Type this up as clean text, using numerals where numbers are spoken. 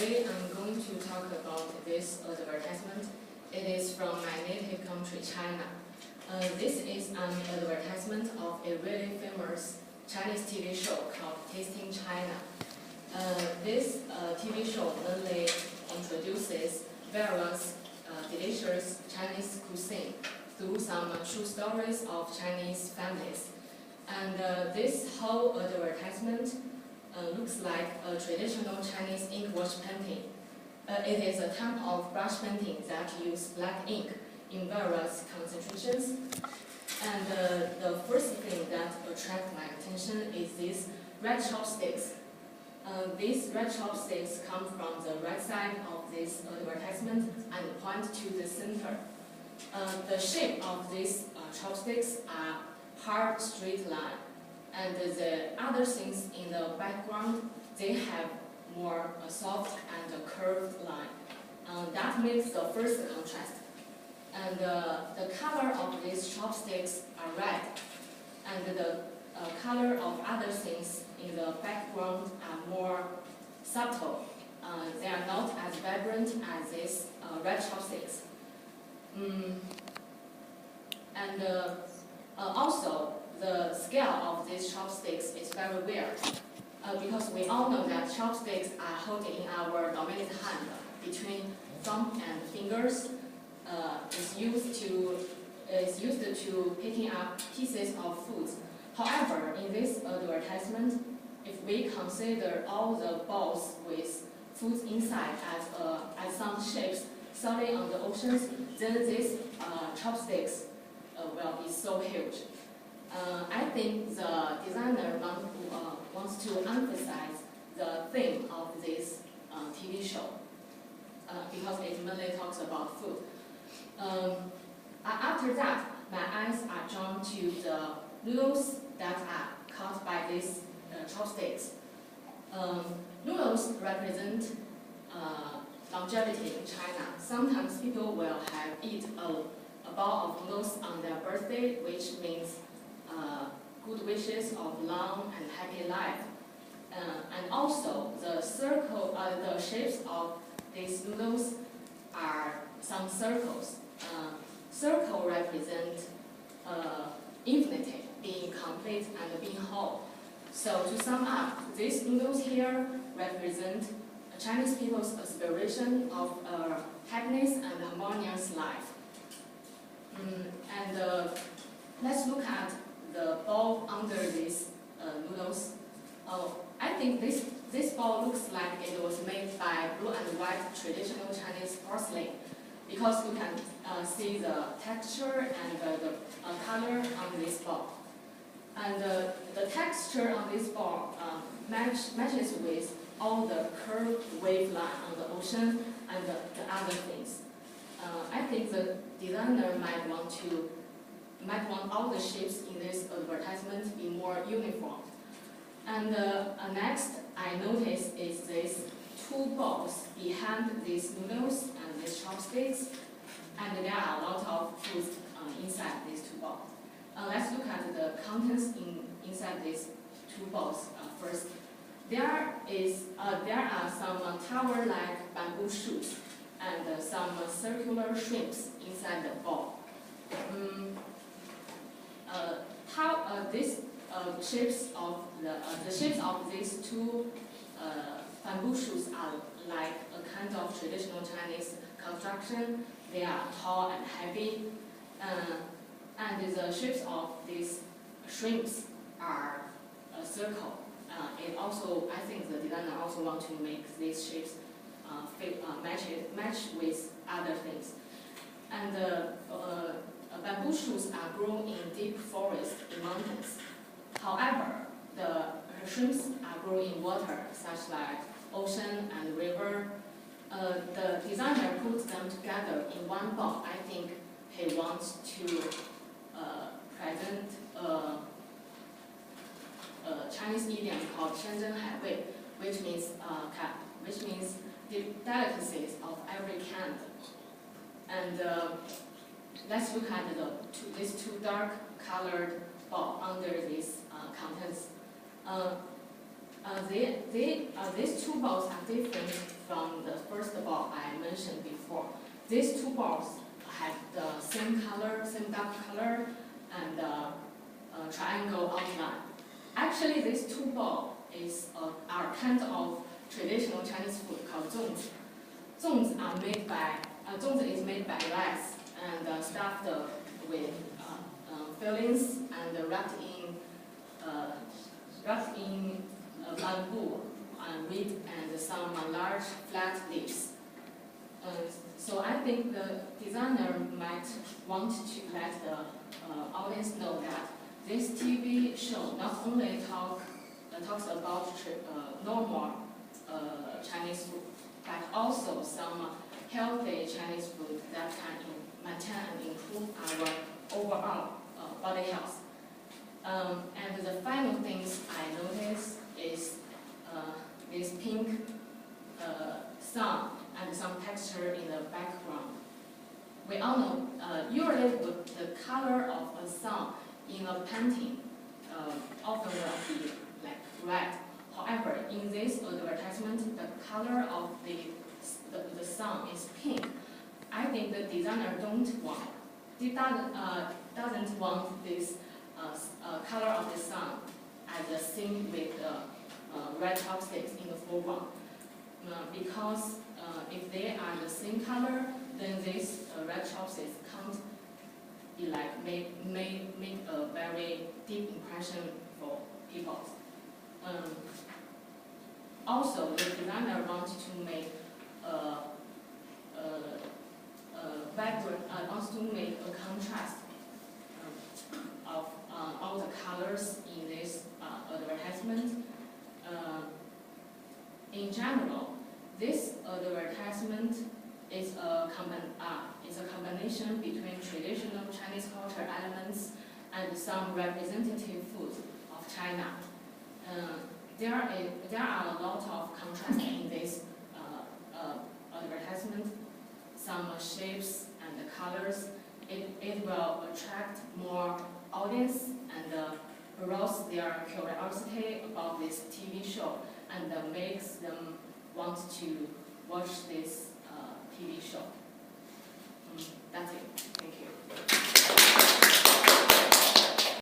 Today I'm going to talk about this advertisement. It is from my native country, China. This is an advertisement of a really famous Chinese TV show called Tasting China. This TV show mainly introduces various delicious Chinese cuisine through some true stories of Chinese families. And this whole advertisement looks like a traditional Chinese ink wash painting. It is a type of brush painting that uses black ink in various concentrations. And the first thing that attracts my attention is these red chopsticks. These red chopsticks come from the right side of this advertisement and point to the center. The shape of these chopsticks are hard straight line, and the other things in the background, they have more soft and curved line. That makes the first contrast. And the color of these chopsticks are red, and the color of other things in the background are more subtle. They are not as vibrant as these red chopsticks. And also, the scale of these chopsticks is very weird, because we all know that chopsticks are held in our dominant hand between thumb and fingers. Is used to picking up pieces of food. However, in this advertisement, if we consider all the bowls with food inside as some shapes floating on the oceans, then these chopsticks will be so huge. I think the designer wants to emphasize the theme of this TV show, because it mainly talks about food. After that, my eyes are drawn to the noodles that are caught by these chopsticks. Noodles represent longevity in China. Sometimes people will eat a bowl of noodles on their birthday, which means good wishes of long and happy life. And also, the shapes of these noodles are some circles. Circle represent infinity, being complete and being whole. So to sum up, these noodles here represent Chinese people's aspiration of happiness and harmonious life. And let's look at the bowl under these noodles. I think this bowl looks like it was made by blue and white traditional Chinese porcelain, because you can see the texture and the color on this bowl. And the texture on this bowl matches with all the curved wave line on the ocean and the other things. I think the designer might want all the shapes in this advertisement to be more uniform. And next I noticed is these two bowls behind these noodles and these chopsticks, and there are a lot of food inside these two bowls. Let's look at the contents inside these two bowls first. There are some tower-like bamboo shoots and some circular shrimps inside the bowl. The shapes of these two bamboo shoots are like a kind of traditional Chinese construction. They are tall and heavy, and the shapes of these shrimps are a circle. I think the designer also wants to make these shapes match with other things. And bamboo shoots are grown in deep forests in mountains. However, the shrimps are grown in water, such like ocean and river. The designer puts them together in one bowl. I think he wants to present a Chinese idiom called 天真海味, which means delicacies of every kind. And let's look at these two dark colored ball under these contents. These two balls are different from the first ball I mentioned before. These two balls have the same color, same dark color, and triangle outline. Actually, these two balls are kind of traditional Chinese food called zongzi. Zongzi is made by rice and stuffed with fillings and wrapped in bamboo and wheat and some large flat leaves. So I think the designer might want to let the audience know that this TV show not only talks about normal Chinese food, but also some healthy Chinese food that can maintain and improve our overall body health. And the final things I noticed is this pink sun and some texture in the background. We all know usually the color of a sun in a painting often will be like red. However, in this advertisement, the color of the sun is pink. I think the designer doesn't want this color of the sun as a same with the red chopsticks in the foreground. Because if they are the same color, then these red chopsticks can't be like make a very deep impression for people. Also, the designer wanted to make a contrast of all the colors in this advertisement. In general, this advertisement is a combination between traditional Chinese culture elements and some representative foods of China. There are a lot of contrast in this advertisement. Some shapes and colors. It will attract more audience and arouse their curiosity about this TV show and makes them want to watch this TV show. That's it. Thank you.